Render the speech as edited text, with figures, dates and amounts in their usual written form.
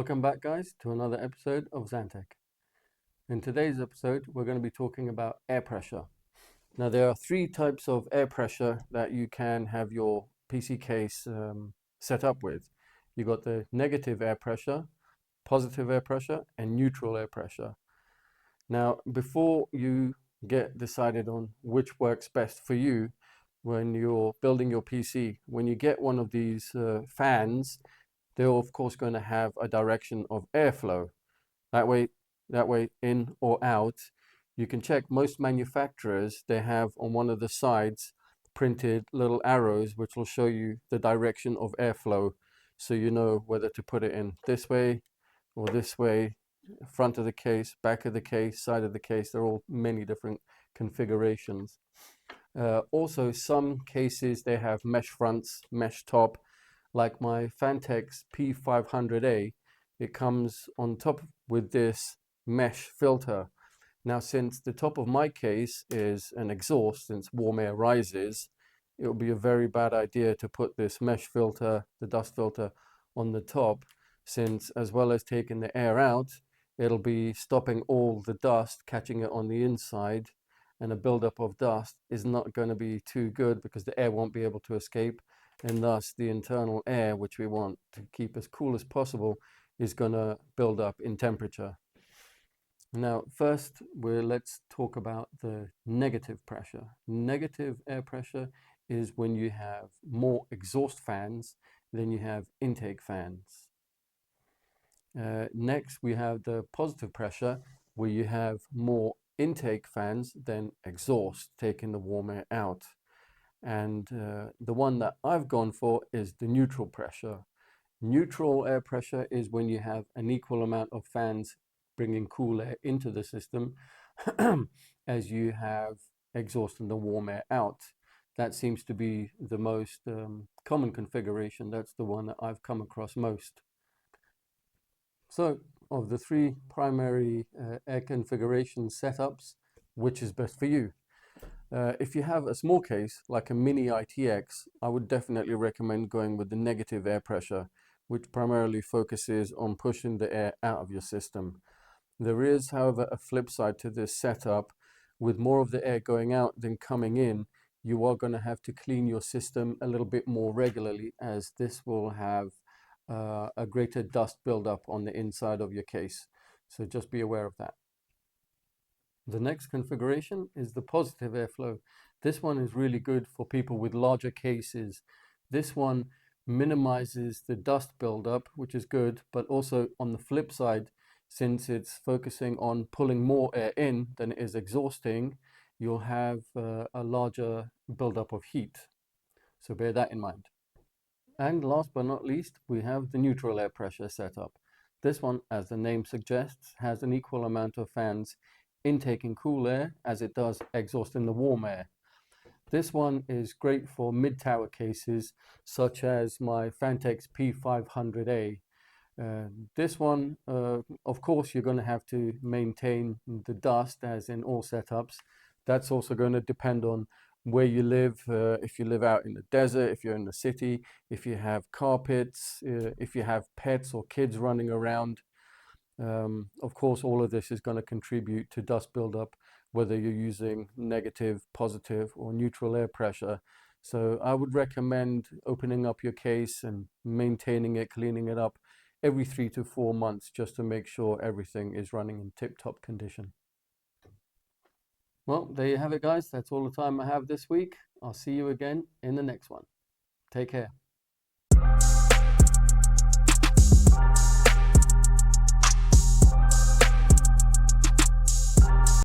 Welcome back, guys, to another episode of XanTech. In today's episode, we're going to be talking about air pressure. Now, there are three types of air pressure that you can have your PC case set up with. You've got the negative air pressure, positive air pressure, and neutral air pressure. Now, before you get decided on which works best for you when you're building your PC, when you get one of these fans, they're of course going to have a direction of airflow. That way, in or out. You can check most manufacturers, they have on one of the sides printed little arrows which will show you the direction of airflow, so you know whether to put it in this way or this way, front of the case, back of the case, side of the case. They're all many different configurations. Also, some cases they have mesh fronts, mesh top, like my XanTech's P500A. It comes on top with this mesh filter. Now, since the top of my case is an exhaust, since warm air rises, it will be a very bad idea to put this mesh filter, the dust filter, on the top, since as well as taking the air out, it'll be stopping all the dust, catching it on the inside, and a buildup of dust is not going to be too good because the air won't be able to escape, and thus the internal air, which we want to keep as cool as possible, is going to build up in temperature. Now, first, let's talk about the negative pressure. Negative air pressure is when you have more exhaust fans than you have intake fans. Next, we have the positive pressure, where you have more intake fans than exhaust, taking the warm air out. And the one that I've gone for is the neutral pressure. Neutral air pressure is when you have an equal amount of fans bringing cool air into the system as you have exhaust and the warm air out. That seems to be the most common configuration. That's the one that I've come across most. So, of the three primary air configuration setups, which is best for you? If you have a small case like a mini ITX, I would definitely recommend going with the negative air pressure, which primarily focuses on pushing the air out of your system. There is, however, a flip side to this setup. With more of the air going out than coming in, you are going to have to clean your system a little bit more regularly, as this will have a greater dust buildup on the inside of your case. So just be aware of that. The next configuration is the positive airflow. This one is really good for people with larger cases. This one minimizes the dust buildup, which is good, but also on the flip side, since it's focusing on pulling more air in than it is exhausting, you'll have a larger buildup of heat. So bear that in mind. And last but not least, we have the neutral air pressure setup. This one, as the name suggests, has an equal amount of fans intaking cool air as it does exhausting the warm air. This one is great for mid-tower cases, such as my XanTech's P500A. This one, of course, you're going to have to maintain the dust, as in all setups. That's also going to depend on where you live. If you live out in the desert, if you're in the city, if you have carpets, if you have pets or kids running around. Of course, all of this is going to contribute to dust buildup, whether you're using negative, positive, or neutral air pressure. So I would recommend opening up your case and maintaining it, cleaning it up every 3 to 4 months, just to make sure everything is running in tip-top condition. Well, there you have it, guys. That's all the time I have this week. I'll see you again in the next one. Take care.